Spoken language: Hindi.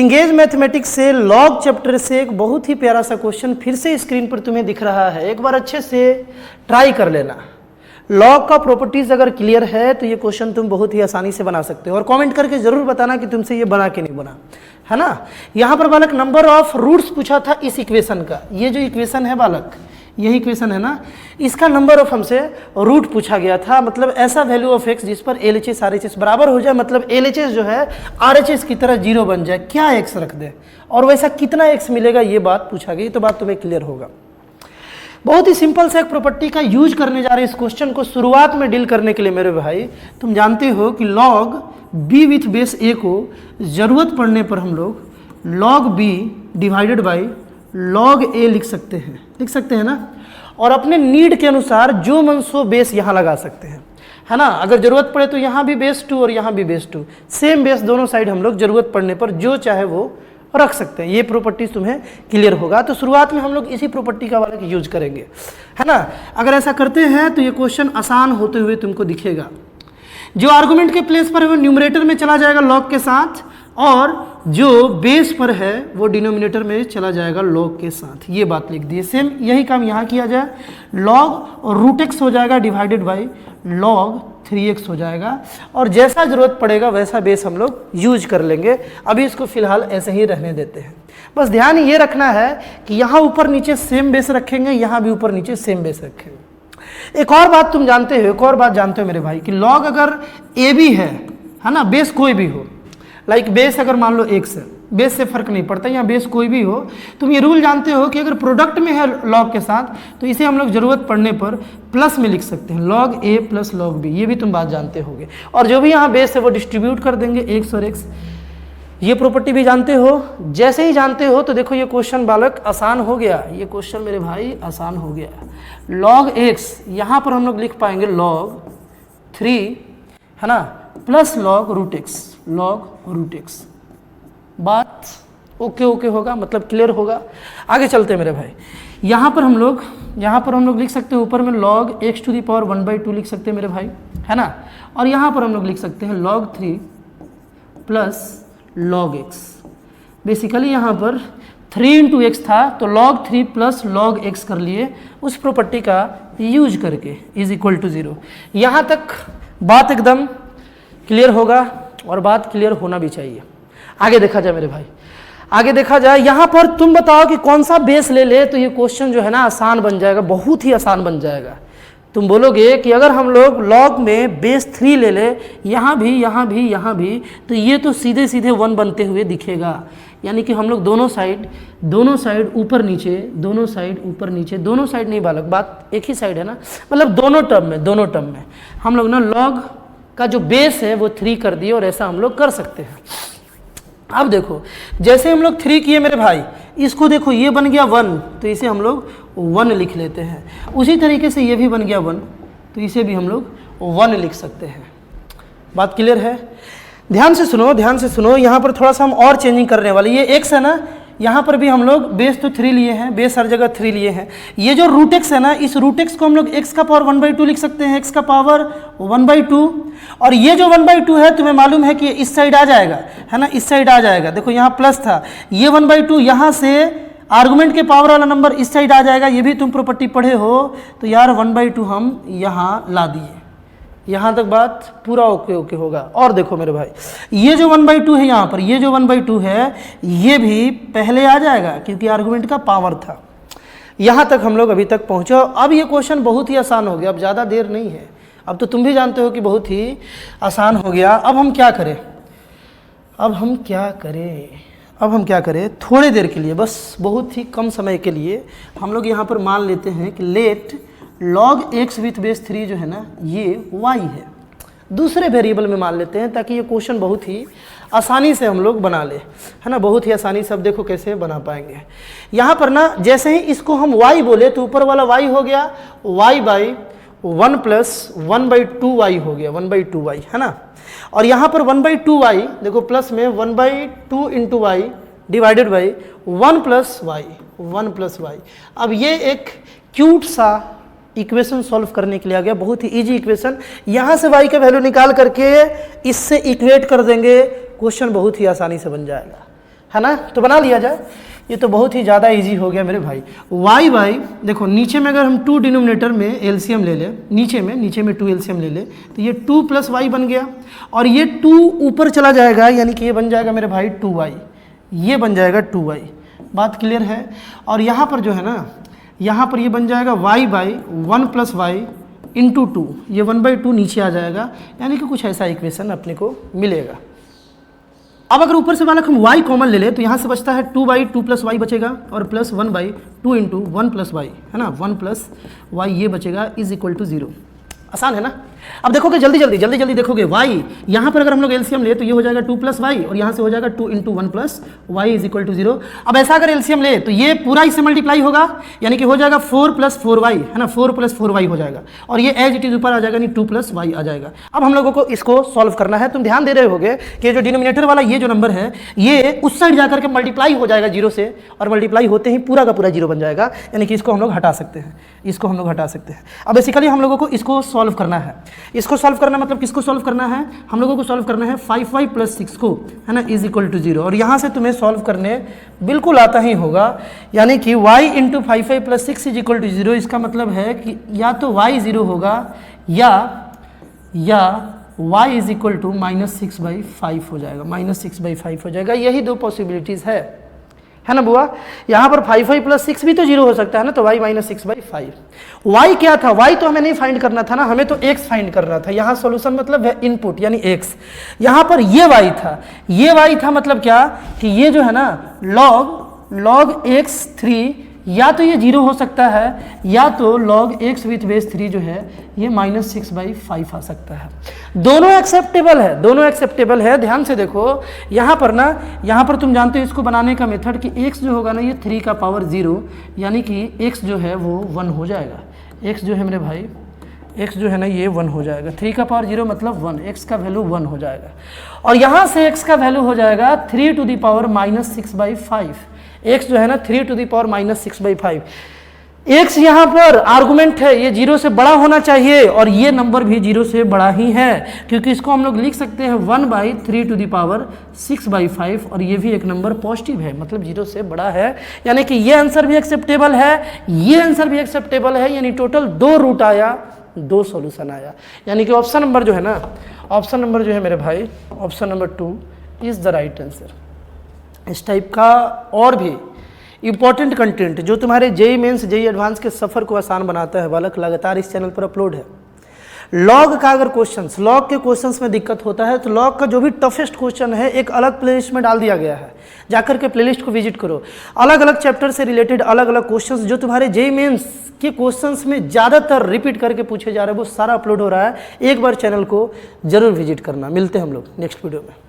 इंगेज मैथमेटिक्स से लॉग चैप्टर से एक बहुत ही प्यारा सा क्वेश्चन फिर से स्क्रीन पर तुम्हें दिख रहा है, एक बार अच्छे से ट्राई कर लेना। लॉग का प्रॉपर्टीज अगर क्लियर है तो ये क्वेश्चन तुम बहुत ही आसानी से बना सकते हो, और कमेंट करके जरूर बताना कि तुमसे ये बना कि नहीं बना, है ना। यहाँ पर बालक नंबर ऑफ रूट्स पूछा था इस इक्वेशन का, ये जो इक्वेशन है बालक, यही इक्वेशन है ना, इसका नंबर ऑफ हमसे रूट पूछा गया था। मतलब ऐसा वैल्यू ऑफ एक्स जिस पर LHS RHS बराबर हो जाए, मतलब LHS जो है RHS की तरह जीरो बन जाए, क्या एक्स रख दे और वैसा कितना एक्स मिलेगा, ये बात पूछा गई। तो बात तुम्हें क्लियर होगा। बहुत ही सिंपल सा एक प्रॉपर्टी का यूज करने जा रहे हैं इस क्वेश्चन को शुरुआत में डील करने के लिए मेरे भाई। तुम जानते हो कि log b with base a को जरूरत पड़ने पर हम लोग log b divided by log a लिख सकते हैं ना, और अपने नीड के अनुसार जो मन सो बेस यहाँ लगा सकते हैं, है ना। अगर जरूरत पड़े तो यहाँ भी बेस 2 और यहाँ भी बेस 2, सेम बेस दोनों साइड हम लोग जरूरत पड़ने पर जो चाहे वो रख सकते हैं। ये प्रॉपर्टीज तुम्हें क्लियर होगा। तो शुरुआत में हम लोग इसी प्रॉपर्टी का वाला यूज करेंगे, है ना। अगर ऐसा करते हैं तो ये क्वेश्चन आसान होते हुए तुमको दिखेगा। जो आर्गुमेंट के प्लेस पर है वो न्यूमरेटर में चला जाएगा लॉग के साथ, और जो बेस पर है वो डिनोमिनेटर में चला जाएगा लॉग के साथ। ये बात लिख दी। सेम यही काम यहाँ किया जाए, लॉग और रूट एक्स हो जाएगा डिवाइडेड बाई लॉग 3x हो जाएगा, और जैसा जरूरत पड़ेगा वैसा बेस हम लोग यूज कर लेंगे। अभी इसको फिलहाल ऐसे ही रहने देते हैं। बस ध्यान ये रखना है कि यहाँ ऊपर नीचे सेम बेस रखेंगे, यहाँ भी ऊपर नीचे सेम बेस रखेंगे। एक और बात तुम जानते हो, एक और बात जानते हो मेरे भाई, कि लॉग अगर ए भी है ना, बेस कोई भी हो, लाइक बेस अगर मान लो x है, बेस से फर्क नहीं पड़ता, यहाँ बेस कोई भी हो, तुम ये रूल जानते हो कि अगर प्रोडक्ट में है लॉग के साथ तो इसे हम लोग जरूरत पड़ने पर प्लस में लिख सकते हैं, log a plus log b। ये भी तुम बात जानते होगे। और जो भी यहाँ बेस है वो डिस्ट्रीब्यूट कर देंगे x और x। ये प्रॉपर्टी भी जानते हो। जैसे ही जानते हो तो देखो ये क्वेश्चन बालक आसान हो गया, ये क्वेश्चन मेरे भाई आसान हो गया। लॉग x यहाँ पर हम लोग लिख पाएंगे लॉग 3, है ना, plus log root X, log root X. बात ओके होगा, मतलब क्लियर होगा। आगे चलते हैं मेरे भाई। यहाँ पर हम लोग लिख सकते हैं ऊपर में log x to the power 1/2 लिख सकते हैं मेरे भाई, है ना। और यहाँ पर हम लोग लिख सकते हैं log 3 plus log x। Basically यहाँ पर 3 इंटू एक्स था तो log 3 प्लस log x कर लिए उस प्रॉपर्टी का यूज करके, इज इक्वल टू 0। यहाँ तक बात एकदम क्लियर होगा, और बात क्लियर होना भी चाहिए। आगे देखा जाए मेरे भाई, आगे देखा जाए। यहाँ पर तुम बताओ कि कौन सा बेस ले तो ये क्वेश्चन जो है ना आसान बन जाएगा, बहुत ही आसान बन जाएगा। तुम बोलोगे कि अगर हम लोग लॉग में बेस 3 ले, यहाँ भी, तो ये तो सीधे 1 बनते हुए दिखेगा। यानी कि हम लोग दोनों साइड ऊपर नीचे, दोनों साइड नहीं बालक, बात एक ही साइड है ना, मतलब दोनों टर्म में हम लोग ना लॉग का जो बेस है वो 3 कर दिए, और ऐसा हम लोग कर सकते हैं। अब देखो जैसे हम लोग 3 किए मेरे भाई, इसको देखो ये बन गया 1, तो इसे हम लोग 1 लिख लेते हैं। उसी तरीके से ये भी बन गया 1, तो इसे भी हम लोग 1 लिख सकते हैं। बात क्लियर है। ध्यान से सुनो। यहाँ पर थोड़ा सा हम और चेंजिंग करने वाले, ये x है ना, यहाँ पर भी हम लोग बेस तो 3 लिए हैं, बेस हर जगह 3 लिए हैं। ये जो रूट एक्स है ना, इस रूट एक्स को हम लोग x का पावर 1/2 लिख सकते हैं, x का पावर 1/2। और ये जो 1/2 है तुम्हें मालूम है कि इस साइड आ जाएगा, है ना, इस साइड आ जाएगा। देखो यहाँ प्लस था, ये 1/2 यहाँ से आर्गुमेंट के पावर वाला नंबर इस साइड आ जाएगा। ये भी तुम प्रॉपर्टी पढ़े हो, तो यार 1/2 हम यहाँ ला दिए। यहाँ तक बात पूरा ओके होगा। और देखो मेरे भाई, ये जो 1/2 है यहाँ पर, ये जो 1/2 है ये भी पहले आ जाएगा क्योंकि आर्गुमेंट का पावर था। यहाँ तक हम लोग अभी तक पहुँचे। अब ये क्वेश्चन बहुत ही आसान हो गया, अब ज़्यादा देर नहीं है। अब तो तुम भी जानते हो कि बहुत ही आसान हो गया। अब हम क्या करें, थोड़ी देर के लिए, बस बहुत ही कम समय के लिए हम लोग यहाँ पर मान लेते हैं कि let log x with base 3 जो है ना ये y है। दूसरे वेरिएबल में मान लेते हैं ताकि ये क्वेश्चन बहुत ही आसानी से हम लोग बना ले, है ना, बहुत ही आसानी से। अब देखो कैसे बना पाएंगे। यहाँ पर ना जैसे ही इसको हम y बोले तो ऊपर वाला y हो गया y/1 प्लस 1/2y हो गया, 1/2y, है ना। और यहाँ पर 1/2y देखो प्लस में 1/2 into y divided by 1 plus y। अब ये एक क्यूट सा इक्वेशन सॉल्व करने के लिए आ गया, बहुत ही इजी इक्वेशन। यहाँ से y का वैल्यू निकाल करके इससे इक्वेट कर देंगे, क्वेश्चन बहुत ही आसानी से बन जाएगा। है ना, तो बना लिया जाए। ये तो बहुत ही ज़्यादा इजी हो गया मेरे भाई। y बाई, देखो नीचे में अगर हम 2 डिनोमिनेटर में एलसीएम ले लें, नीचे में 2 एलसीएम ले लें, तो ये 2 + y बन गया, और ये 2 ऊपर चला जाएगा, यानी कि ये बन जाएगा मेरे भाई 2y, ये बन जाएगा 2y। बात क्लियर है। और यहाँ पर जो है ना, यहाँ पर ये बन जाएगा y बाई 1 + y इंटू 2, ये 1/2 नीचे आ जाएगा, यानी कि कुछ ऐसा इक्वेशन अपने को मिलेगा। अब अगर ऊपर से वाला हम y कॉमन ले ले तो यहाँ से बचता है 2/2 + y बचेगा, और प्लस 1/2 इंटू 1 + y, है ना, 1 + y ये बचेगा इज इक्वल टू 0। आसान है ना। अब देखोगे जल्दी जल्दी देखोगे y, यहाँ पर अगर हम लोग एलसीएम ले तो ये हो जाएगा 2 + y, और यहाँ से हो जाएगा 2 into 1 + y is equal to 0। अब ऐसा अगर एलसीएम ले तो ये पूरा इससे मल्टीप्लाई होगा, यानी कि हो जाएगा 4 + 4y, है ना, 4 + 4y हो जाएगा, और ये एज इट इज ऊपर आ जाएगा, यानी 2 + y आ जाएगा। अब हम लोगों को इसको सॉल्व करना है। तुम ध्यान दे रहे होगे कि जो डिनोमिनेटर वाला ये जो नंबर है, ये उस साइड जाकर के मल्टीप्लाई हो जाएगा 0 से, और मल्टीप्लाई होते ही पूरा का पूरा 0 बन जाएगा, यानी कि इसको हम लोग हटा सकते हैं, इसको हम लोग हटा सकते हैं। अब बेसिकली हम लोगों को इसको सॉल्व करना है। इसको सॉल्व करना मतलब किसको सॉल्व करना है, हम लोगों को सॉल्व करना है 5y + 6 को, है ना, इज इक्वल टू 0। और यहाँ से तुम्हें सॉल्व करने बिल्कुल आता ही होगा, यानी कि y into 5y + 6 is equal to 0। इसका मतलब है कि या तो y 0 होगा, या y इज इक्वल टू -6/5 हो जाएगा, -6/5 हो जाएगा। यही दो पॉसिबिलिटीज़ है ना बुआ। यहाँ पर 5y + 6 भी तो 0 हो सकता है ना, तो y -6/5। y क्या था, y तो हमें नहीं फाइंड करना था ना, हमें तो x फाइंड करना था। यहाँ सॉल्यूशन मतलब है इनपुट, यानी x। यहाँ पर ये y था, ये y था, मतलब क्या कि ये जो है ना log x3, या तो ये 0 हो सकता है, या तो log x विथ बेस 3 जो है ये -6/5 आ सकता है। दोनों एक्सेप्टेबल है, ध्यान से देखो। यहाँ पर ना, यहाँ पर तुम जानते हो इसको बनाने का मेथड कि x जो होगा ना ये 3 का पावर 0, यानी कि x जो है वो 1 हो जाएगा। x जो है मेरे भाई, x जो है ना ये 1 हो जाएगा। 3 का पावर 0 मतलब 1, x का वैल्यू 1 हो जाएगा। और यहाँ से x का वैल्यू हो जाएगा 3 टू द पावर -6/5। x जो है ना 3 टू द पावर -6/5। x यहाँ पर आर्गुमेंट है, ये 0 से बड़ा होना चाहिए, और ये नंबर भी 0 से बड़ा ही है, क्योंकि इसको हम लोग लिख सकते हैं 1/3 टू द पावर 6/5, और ये भी एक नंबर पॉजिटिव है, मतलब 0 से बड़ा है, यानी कि ये आंसर भी एक्सेप्टेबल है, ये आंसर भी एक्सेप्टेबल है, यानी टोटल 2 रूट आया, 2 सॉल्यूशन आया, यानी कि ऑप्शन नंबर जो है ना, ऑप्शन नंबर जो है मेरे भाई, option number 2 is the right answer. इस टाइप का और भी इंपॉर्टेंट कंटेंट जो तुम्हारे जेईई मेंस जेईई एडवांस के सफ़र को आसान बनाता है, वालक लगातार इस चैनल पर अपलोड है। लॉग का अगर क्वेश्चंस, लॉग के क्वेश्चंस में दिक्कत होता है तो लॉग का जो भी टफेस्ट क्वेश्चन है एक अलग प्लेलिस्ट में डाल दिया गया है, जाकर के प्लेलिस्ट को विजिट करो। अलग अलग चैप्टर से रिलेटेड अलग अलग क्वेश्चंस जो तुम्हारे जेईई मेंस के क्वेश्चंस में ज़्यादातर रिपीट करके पूछे जा रहे हैं, वो सारा अपलोड हो रहा है। एक बार चैनल को जरूर विजिट करना। मिलते हैं हम लोग नेक्स्ट वीडियो में।